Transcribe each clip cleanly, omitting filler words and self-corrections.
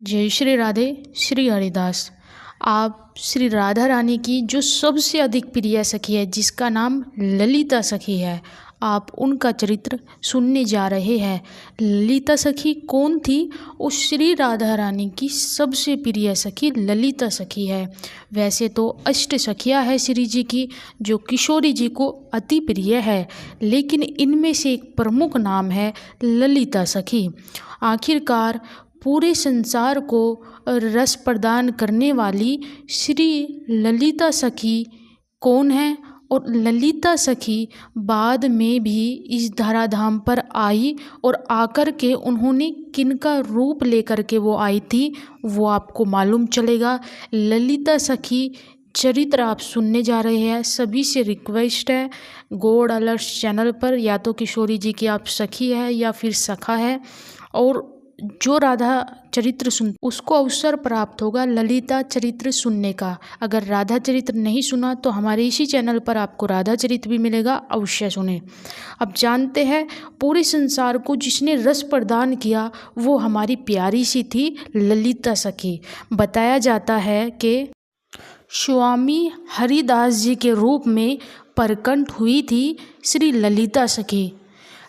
जय श्री राधे। श्री हरिदास। आप श्री राधा रानी की जो सबसे अधिक प्रिय सखी है, जिसका नाम ललिता सखी है, आप उनका चरित्र सुनने जा रहे हैं। ललिता सखी कौन थी? उस श्री राधा रानी की सबसे प्रिय सखी ललिता सखी है। वैसे तो अष्ट सखियाँ है श्री जी की, जो किशोरी जी को अति प्रिय है, लेकिन इनमें से एक प्रमुख नाम है ललिता सखी। आखिरकार पूरे संसार को रस प्रदान करने वाली श्री ललिता सखी कौन है? और ललिता सखी बाद में भी इस धराधाम पर आई, और आकर के उन्होंने किनका रूप लेकर के वो आई थी, वो आपको मालूम चलेगा। ललिता सखी चरित्र आप सुनने जा रहे हैं। सभी से रिक्वेस्ट है, गॉड अलर्ट्स चैनल पर या तो किशोरी जी की आप सखी है या फिर सखा है, और जो राधा चरित्र सुन उसको अवसर प्राप्त होगा ललिता चरित्र सुनने का। अगर राधा चरित्र नहीं सुना तो हमारे इसी चैनल पर आपको राधा चरित्र भी मिलेगा, अवश्य सुने। अब जानते हैं पूरे संसार को जिसने रस प्रदान किया वो हमारी प्यारी सी थी ललिता सखी। बताया जाता है कि स्वामी हरिदास जी के रूप में प्रकट हुई थी श्री ललिता सखी।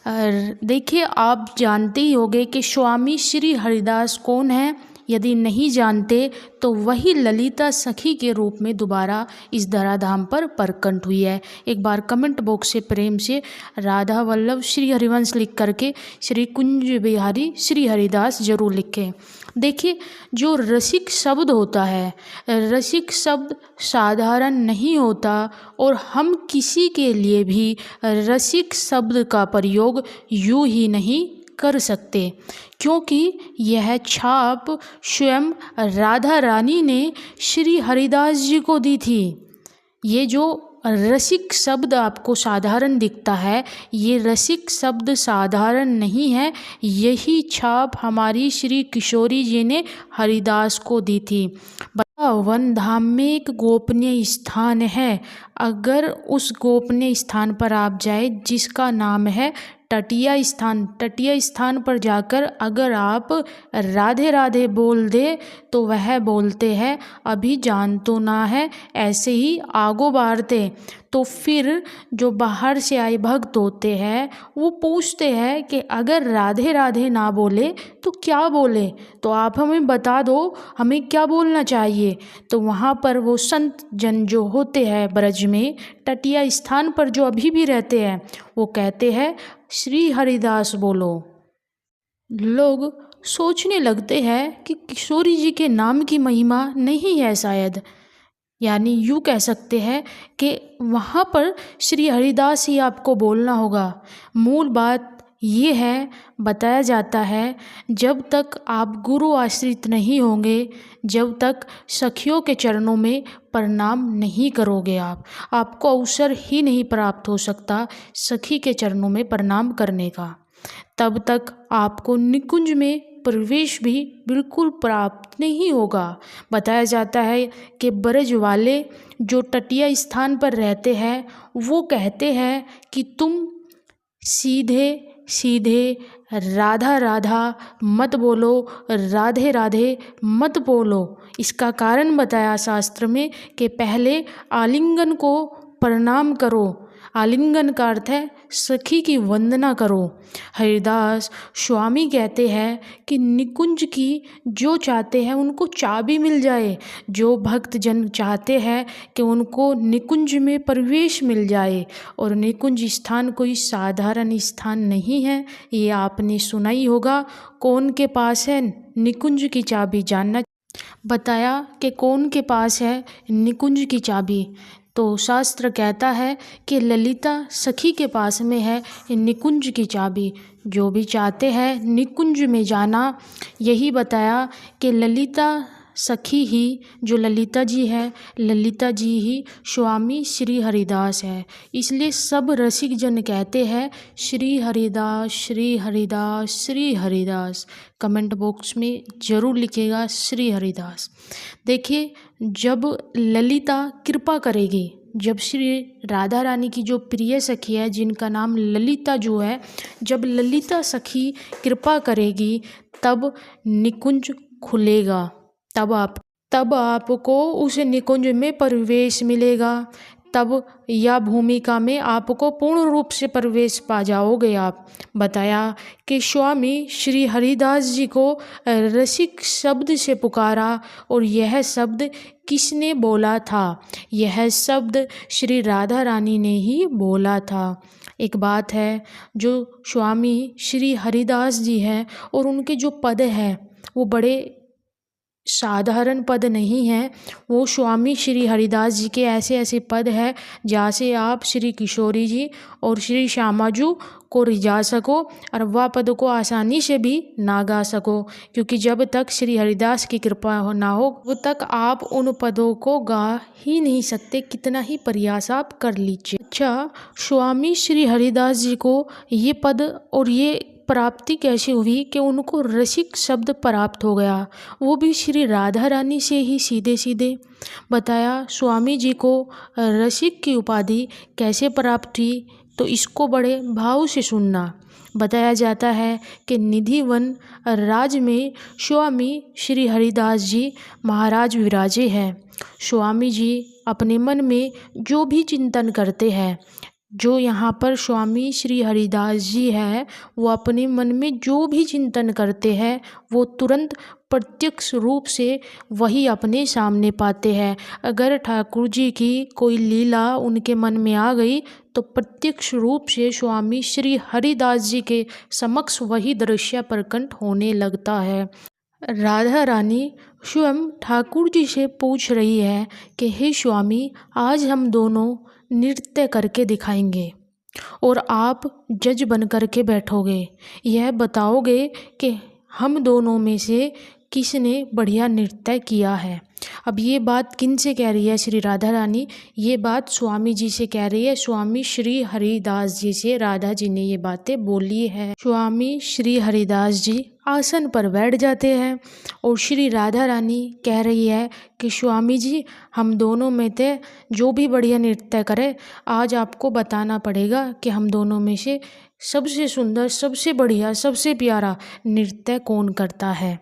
देखिए, आप जानते ही होंगे कि स्वामी श्री हरिदास कौन है। यदि नहीं जानते तो वही ललिता सखी के रूप में दोबारा इस धराधाम पर प्रकट हुई है। एक बार कमेंट बॉक्स से प्रेम से राधा वल्लभ श्री हरिवंश लिख करके श्री कुंज बिहारी श्री हरिदास जरूर लिखें। देखिए, जो रसिक शब्द होता है, रसिक शब्द साधारण नहीं होता, और हम किसी के लिए भी रसिक शब्द का प्रयोग यूं ही नहीं कर सकते, क्योंकि यह छाप स्वयं राधा रानी ने श्री हरिदास जी को दी थी। ये जो रसिक शब्द आपको साधारण दिखता है, ये रसिक शब्द साधारण नहीं है। यही छाप हमारी श्री किशोरी जी ने हरिदास को दी थी। वन धाम में एक गोपनीय स्थान है। अगर उस गोपनीय स्थान पर आप जाए, जिसका नाम है तटीय स्थान, तटीय स्थान पर जाकर अगर आप राधे राधे बोल दे तो वह बोलते हैं अभी जान तो ना है, ऐसे ही आगो बारते। तो फिर जो बाहर से आए भक्त होते हैं वो पूछते हैं कि अगर राधे राधे ना बोले तो क्या बोले, तो आप हमें बता दो, हमें क्या बोलना चाहिए। तो वहाँ पर वो संत जन जो होते हैं ब्रज में तटीय स्थान पर जो अभी भी रहते हैं, वो कहते हैं श्री हरिदास बोलो। लोग सोचने लगते हैं कि किशोरी जी के नाम की महिमा नहीं है शायद, यानी यूँ कह सकते हैं कि वहाँ पर श्री हरिदास ही आपको बोलना होगा। मूल बात ये है, बताया जाता है जब तक आप गुरु आश्रित नहीं होंगे, जब तक सखियों के चरणों में प्रणाम नहीं करोगे आपको अवसर ही नहीं प्राप्त हो सकता सखी के चरणों में प्रणाम करने का, तब तक आपको निकुंज में प्रवेश भी बिल्कुल प्राप्त नहीं होगा। बताया जाता है कि ब्रज वाले जो तटीय स्थान पर रहते हैं वो कहते हैं कि तुम सीधे सीधे राधा राधा मत बोलो, राधे राधे मत बोलो। इसका कारण बताया शास्त्र में कि पहले आलिंगन को प्रणाम करो। आलिंगन का अर्थ है सखी की वंदना करो। हरिदास स्वामी कहते हैं कि निकुंज की जो चाहते हैं उनको चाबी मिल जाए, जो भक्त जन चाहते हैं कि उनको निकुंज में प्रवेश मिल जाए। और निकुंज स्थान कोई साधारण स्थान नहीं है, ये आपने सुना ही होगा। कौन के पास है निकुंज की चाबी? जानना बताया कि कौन के पास है निकुंज की चाबी? तो शास्त्र कहता है कि ललिता सखी के पास में है निकुंज की चाबी। जो भी चाहते हैं निकुंज में जाना, यही बताया कि ललिता सखी ही, जो ललिता जी है, ललिता जी ही स्वामी श्री हरिदास है। इसलिए सब रसिक जन कहते हैं श्री हरिदास श्री हरिदास श्री हरिदास। कमेंट बॉक्स में ज़रूर लिखिएगा श्री हरिदास। देखिए, जब ललिता कृपा करेगी, जब श्री राधा रानी की जो प्रिय सखी है जिनका नाम ललिता जो है, जब ललिता सखी कृपा करेगी तब निकुंज खुलेगा, तब आपको उस निकुंज में प्रवेश मिलेगा। तब यह भूमिका में आपको पूर्ण रूप से प्रवेश पा जाओगे आप। बताया कि स्वामी श्री हरिदास जी को रसिक शब्द से पुकारा और यह शब्द किसने बोला था? यह शब्द श्री राधा रानी ने ही बोला था। एक बात है, जो स्वामी श्री हरिदास जी हैं और उनके जो पद हैं वो बड़े साधारण पद नहीं है। वो स्वामी श्री हरिदास जी के ऐसे ऐसे पद हैं जहाँ से आप श्री किशोरी जी और श्री श्यामाजू को रिझा सको और वह पद को आसानी से भी ना गा सको, क्योंकि जब तक श्री हरिदास की कृपा ना हो तब तक आप उन पदों को गा ही नहीं सकते, कितना ही प्रयास आप कर लीजिए। अच्छा, स्वामी श्री हरिदास जी को ये पद और ये प्राप्ति कैसे हुई कि उनको रसिक शब्द प्राप्त हो गया, वो भी श्री राधा रानी से ही सीधे सीधे। बताया स्वामी जी को रसिक की उपाधि कैसे प्राप्त हुई, तो इसको बड़े भाव से सुनना। बताया जाता है कि निधिवन राज में स्वामी श्री हरिदास जी महाराज विराजे हैं। स्वामी जी अपने मन में जो भी चिंतन करते हैं, जो यहाँ पर स्वामी श्री हरिदास जी हैं, वो अपने मन में जो भी चिंतन करते हैं वो तुरंत प्रत्यक्ष रूप से वही अपने सामने पाते हैं। अगर ठाकुर जी की कोई लीला उनके मन में आ गई तो प्रत्यक्ष रूप से स्वामी श्री हरिदास जी के समक्ष वही दृश्य प्रकट होने लगता है। राधा रानी स्वयं ठाकुर जी से पूछ रही है कि हे स्वामी, आज हम दोनों नृत्य करके दिखाएंगे और आप जज बन कर के बैठोगे, यह बताओगे कि हम दोनों में से किसने बढ़िया नृत्य किया है। अब ये बात किन से कह रही है श्री राधा रानी? ये बात स्वामी जी से कह रही है, स्वामी श्री हरिदास जी से राधा जी ने ये बातें बोली है। स्वामी श्री हरिदास जी आसन पर बैठ जाते हैं और श्री राधा रानी कह रही है कि स्वामी जी, हम दोनों में से जो भी बढ़िया नृत्य करे, आज आपको बताना पड़ेगा कि हम दोनों में से सबसे सुंदर, सबसे बढ़िया, सबसे प्यारा नृत्य कौन करता है।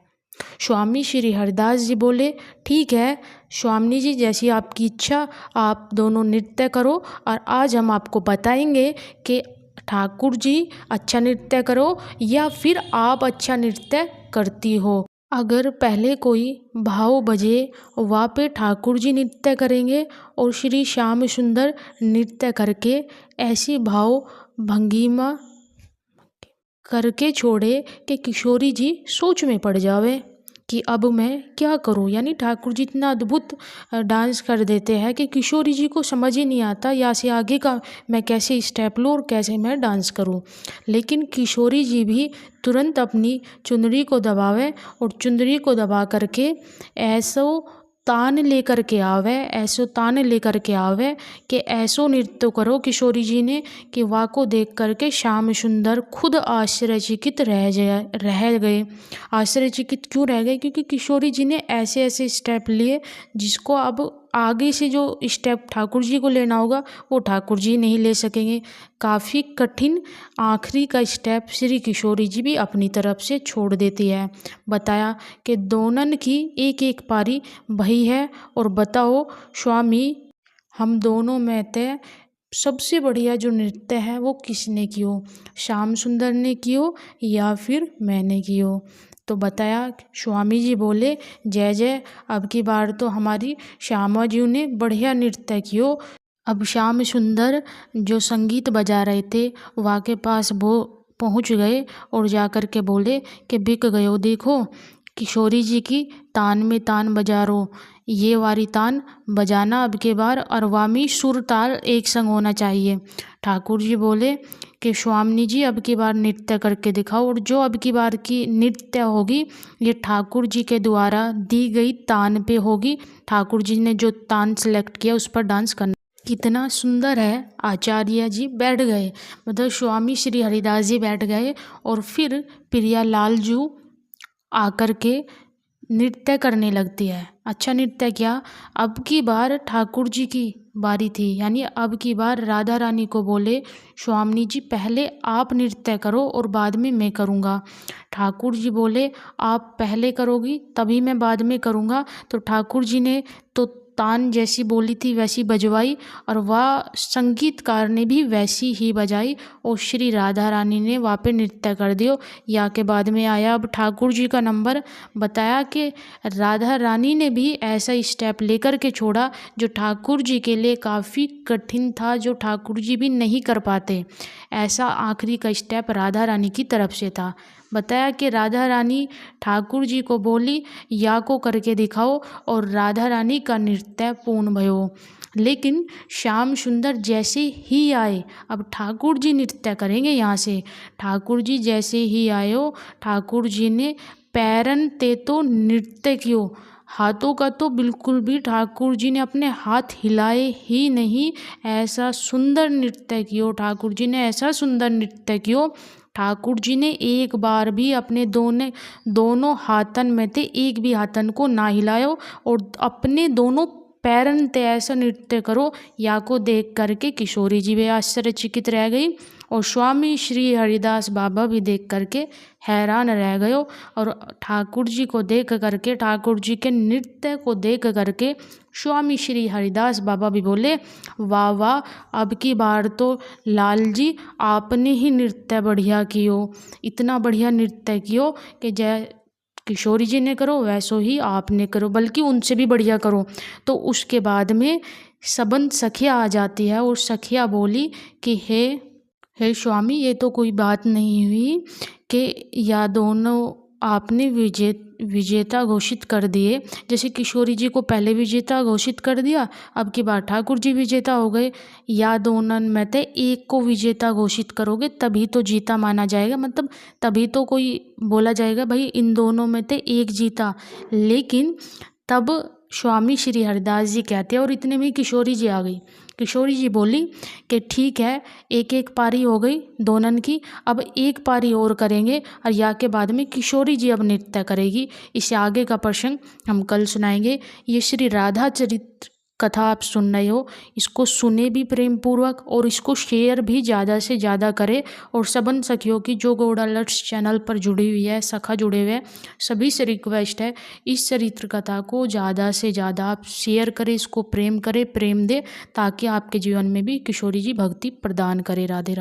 स्वामी श्री हरिदास जी बोले, ठीक है स्वामी जी, जैसी आपकी इच्छा, आप दोनों नृत्य करो और आज हम आपको बताएंगे कि ठाकुर जी अच्छा नृत्य करो या फिर आप अच्छा नृत्य करती हो। अगर पहले कोई भाव बजे वहाँ पे ठाकुर जी नृत्य करेंगे और श्री श्याम सुंदर नृत्य करके ऐसी भाव भंगिमा करके छोड़े कि किशोरी जी सोच में पड़ जावे कि अब मैं क्या करूं। यानी ठाकुर जी इतना अद्भुत डांस कर देते हैं कि किशोरी जी को समझ ही नहीं आता या से आगे का मैं कैसे स्टेप लूँ और कैसे मैं डांस करूं। लेकिन किशोरी जी भी तुरंत अपनी चुंदड़ी को दबावे और चुंदड़ी को दबा करके ऐसो तान लेकर के आवे, ऐसो तान लेकर के आवे कि ऐसो नृत्य करो किशोरी जी ने कि वाह को देख करके श्याम सुंदर खुद आश्चर्यचकित रह गए। आश्चर्यचकित क्यों रह गए? क्योंकि किशोरी जी ने ऐसे ऐसे स्टेप लिए जिसको अब आगे से जो स्टेप ठाकुर जी को लेना होगा वो ठाकुर जी नहीं ले सकेंगे। काफ़ी कठिन आखिरी का स्टेप श्री किशोरी जी भी अपनी तरफ से छोड़ देती है। बताया कि दोनों की एक एक पारी भई है और बताओ स्वामी, हम दोनों में तय सबसे बढ़िया जो नृत्य है वो किसने कियो, श्याम सुंदर ने कियो या फिर मैंने कियो। तो बताया स्वामी जी बोले, जय जय, अब की बार तो हमारी श्यामा जी ने बढ़िया नृत्य कियो। अब श्याम सुंदर जो संगीत बजा रहे थे वहाँ के पास वो पहुँच गए और जा कर के बोले कि बिक गयो, देखो किशोरी जी की तान में तान बजा रो, ये वारी तान बजाना अब के बार, और वामी सुर ताल एक संग होना चाहिए। ठाकुर जी बोले कि स्वामी जी अब की बार नृत्य करके दिखाओ, और जो अब की बार की नृत्य होगी ये ठाकुर जी के द्वारा दी गई तान पे होगी। ठाकुर जी ने जो तान सेलेक्ट किया उस पर डांस करना। कितना सुंदर है। आचार्य जी बैठ गए, मतलब स्वामी श्री हरिदास जी बैठ गए और फिर प्रिया लाल जू आकर के नृत्य करने लगती है। अच्छा नृत्य क्या, अब की बार ठाकुर जी की बारी थी, यानी अब की बार राधा रानी को बोले स्वामी जी पहले आप नृत्य करो और बाद में मैं करूँगा। ठाकुर जी बोले आप पहले करोगी तभी मैं बाद में करूँगा। तो ठाकुर जी ने तो तान जैसी बोली थी वैसी बजवाई और वह संगीतकार ने भी वैसी ही बजाई और श्री राधा रानी ने वहाँ पे नृत्य कर दियो। या के बाद में आया अब ठाकुर जी का नंबर। बताया कि राधा रानी ने भी ऐसा स्टेप लेकर के छोड़ा जो ठाकुर जी के लिए काफ़ी कठिन था, जो ठाकुर जी भी नहीं कर पाते। ऐसा आखिरी का स्टेप राधा रानी की तरफ से था। बताया कि राधा रानी ठाकुर जी को बोली या को करके दिखाओ और राधा रानी का नृत्य पूर्ण भयो। लेकिन श्याम सुंदर जैसे ही आए, अब ठाकुर जी नृत्य करेंगे यहाँ से। ठाकुर जी जैसे ही आए हो, ठाकुर जी ने पैरन ते तो नृत्य कियो, हाथों का तो बिल्कुल भी ठाकुर जी ने अपने हाथ हिलाए ही नहीं। ऐसा सुंदर नृत्य कियो ठाकुर जी ने, ऐसा सुंदर नृत्य कियो। ठाकुर जी ने एक बार भी अपने दोनों हाथन में थे एक भी हाथन को ना हिलायो और अपने दोनों पैरन ते ऐसा नृत्य करो। या को देख करके किशोरी जी भी आश्चर्यचकित रह गई और स्वामी श्री हरिदास बाबा भी देख करके हैरान रह गए। और ठाकुर जी को देख करके, ठाकुर जी के नृत्य को देख करके स्वामी श्री हरिदास बाबा भी बोले वाह वाह, अब की बार तो लाल जी आपने ही नृत्य बढ़िया कियो, इतना बढ़िया नृत्य कियो कि जय किशोरी जी ने करो वैसो ही आपने करो, बल्कि उनसे भी बढ़िया करो। तो उसके बाद में सबन सखिया आ जाती है और सखिया बोली कि हे स्वामी, ये तो कोई बात नहीं हुई कि या दोनों आपने विजेता घोषित कर दिए। जैसे किशोरी जी को पहले विजेता घोषित कर दिया, अब की बार ठाकुर जी विजेता हो गए। या दोनों में से एक को विजेता घोषित करोगे तभी तो जीता माना जाएगा, मतलब तभी तो कोई बोला जाएगा भाई इन दोनों में से एक जीता। लेकिन तब स्वामी श्री हरिदास जी कहते हैं और इतने में किशोरी जी आ गई। किशोरी जी बोली कि ठीक है, एक एक पारी हो गई दोनों की, अब एक पारी और करेंगे और या के बाद में किशोरी जी अब नृत्य करेगी। इससे आगे का प्रसंग हम कल सुनाएंगे। ये श्री राधा चरित्र कथा आप सुन रहे हो, इसको सुने भी प्रेम पूर्वक और इसको शेयर भी ज़्यादा से ज़्यादा करें। और सबन सखियों की जो गौड़ा लट्स चैनल पर जुड़ी हुई है, सखा जुड़े हुए हैं, सभी से रिक्वेस्ट है इस चरित्र कथा को ज़्यादा से ज़्यादा आप शेयर करें, इसको प्रेम करें, प्रेम दे, ताकि आपके जीवन में भी किशोरी जी भक्ति प्रदान करे। राधे राधे।